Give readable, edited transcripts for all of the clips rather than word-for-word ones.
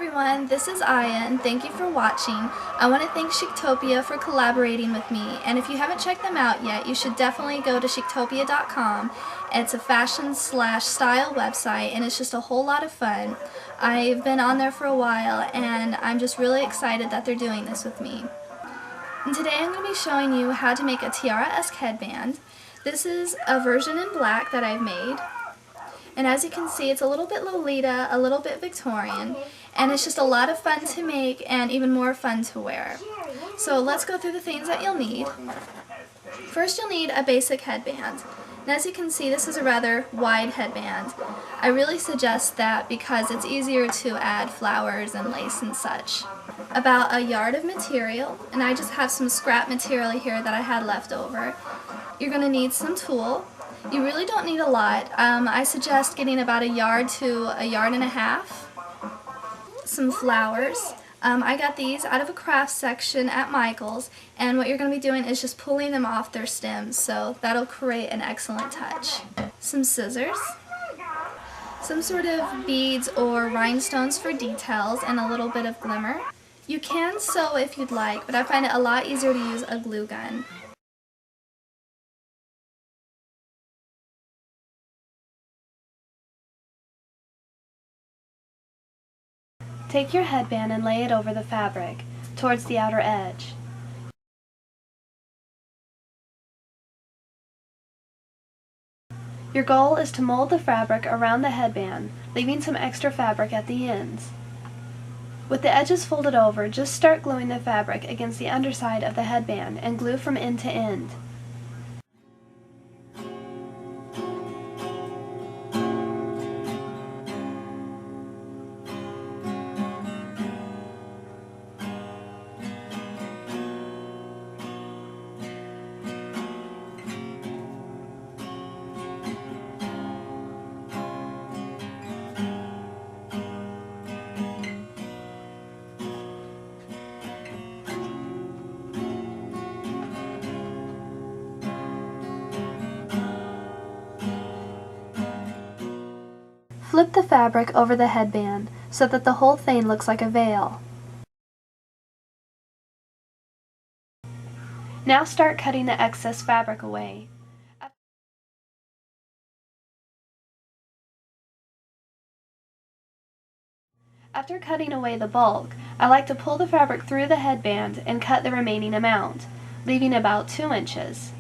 everyone, this is Aya and thank you for watching. I want to thank Chictopia for collaborating with me, and if you haven't checked them out yet, you should definitely go to chictopia.com. It's a fashion/style website and it's just a whole lot of fun. I've been on there for a while and I'm just really excited that they're doing this with me. And today I'm going to be showing you how to make a tiara-esque headband. This is a version in black that I've made. And as you can see, it's a little bit Lolita, a little bit Victorian, and it's just a lot of fun to make and even more fun to wear. So let's go through the things that you'll need. First, you'll need a basic headband. And as you can see, this is a rather wide headband. I really suggest that because it's easier to add flowers and lace and such. About a yard of material, and I just have some scrap material here that I had left over. You're going to need some tulle. You really don't need a lot. I suggest getting about a yard to a yard and a half. Some flowers. I got these out of a craft section at Michael's, and what you're going to be doing is just pulling them off their stems, so that'll create an excellent touch. Some scissors. Some sort of beads or rhinestones for details, and a little bit of glimmer. You can sew if you'd like, but I find it a lot easier to use a glue gun. Take your headband and lay it over the fabric, towards the outer edge. Your goal is to mold the fabric around the headband, leaving some extra fabric at the ends. With the edges folded over, just start gluing the fabric against the underside of the headband and glue from end to end. Flip the fabric over the headband so that the whole thing looks like a veil. Now start cutting the excess fabric away. After cutting away the bulk, I like to pull the fabric through the headband and cut the remaining amount, leaving about 2 inches.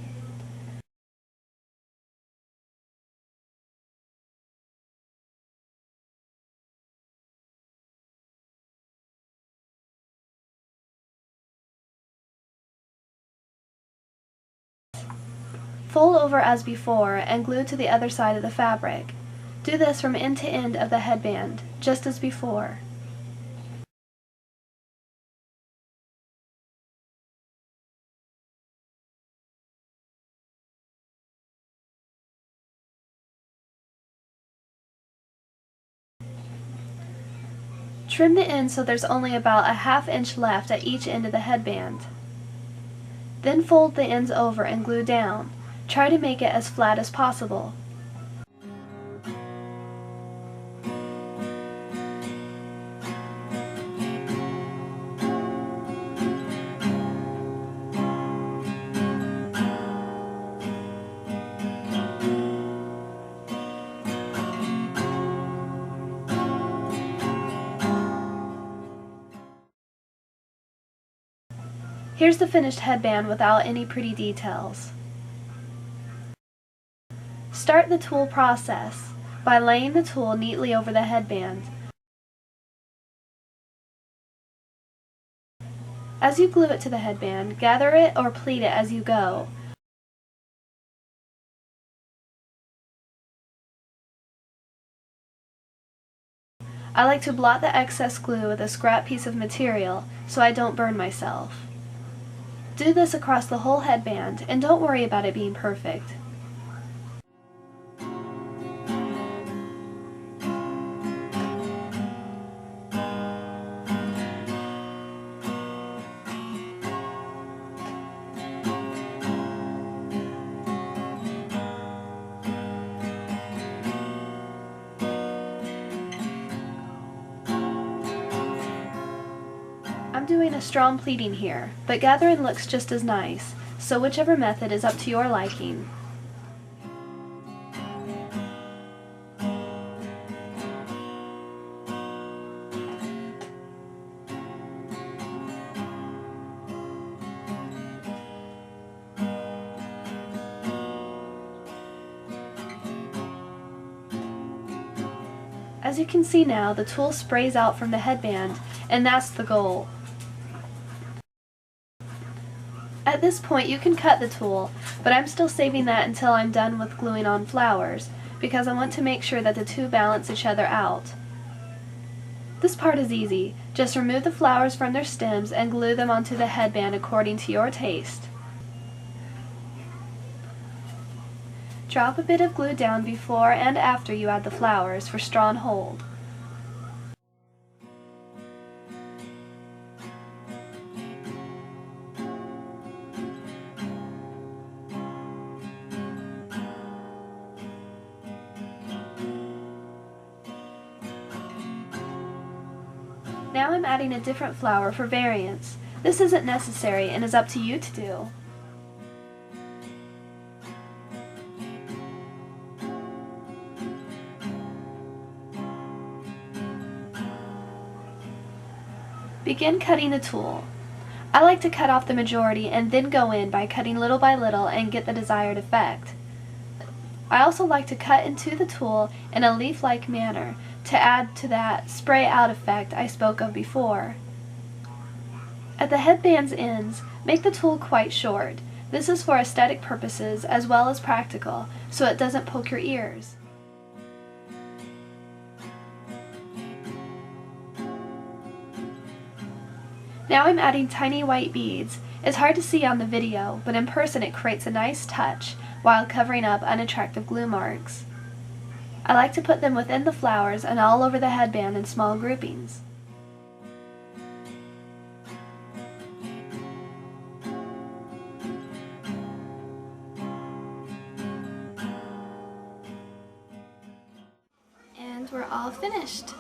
Fold over as before and glue to the other side of the fabric. Do this from end to end of the headband, just as before. Trim the ends so there's only about a ½ inch left at each end of the headband. Then fold the ends over and glue down. Try to make it as flat as possible. Here's the finished headband without any pretty details. Start the tulle process by laying the tulle neatly over the headband. As you glue it to the headband, gather it or pleat it as you go. I like to blot the excess glue with a scrap piece of material so I don't burn myself. Do this across the whole headband and don't worry about it being perfect. I'm doing a strong pleating here, but gathering looks just as nice, so whichever method is up to your liking. As you can see now, the tulle sprays out from the headband, and that's the goal. At this point you can cut the tulle, but I'm still saving that until I'm done with gluing on flowers, because I want to make sure that the two balance each other out. This part is easy. Just remove the flowers from their stems and glue them onto the headband according to your taste. Drop a bit of glue down before and after you add the flowers for strong hold. Now I'm adding a different flower for variance. This isn't necessary and is up to you to do. Begin cutting the tulle. I like to cut off the majority and then go in by cutting little by little and get the desired effect. I also like to cut into the tulle in a leaf-like manner to add to that spray out effect I spoke of before. At the headband's ends, make the tulle quite short. This is for aesthetic purposes as well as practical, so it doesn't poke your ears. Now I'm adding tiny white beads. It's hard to see on the video, but in person it creates a nice touch while covering up unattractive glue marks. I like to put them within the flowers and all over the headband in small groupings. And we're all finished.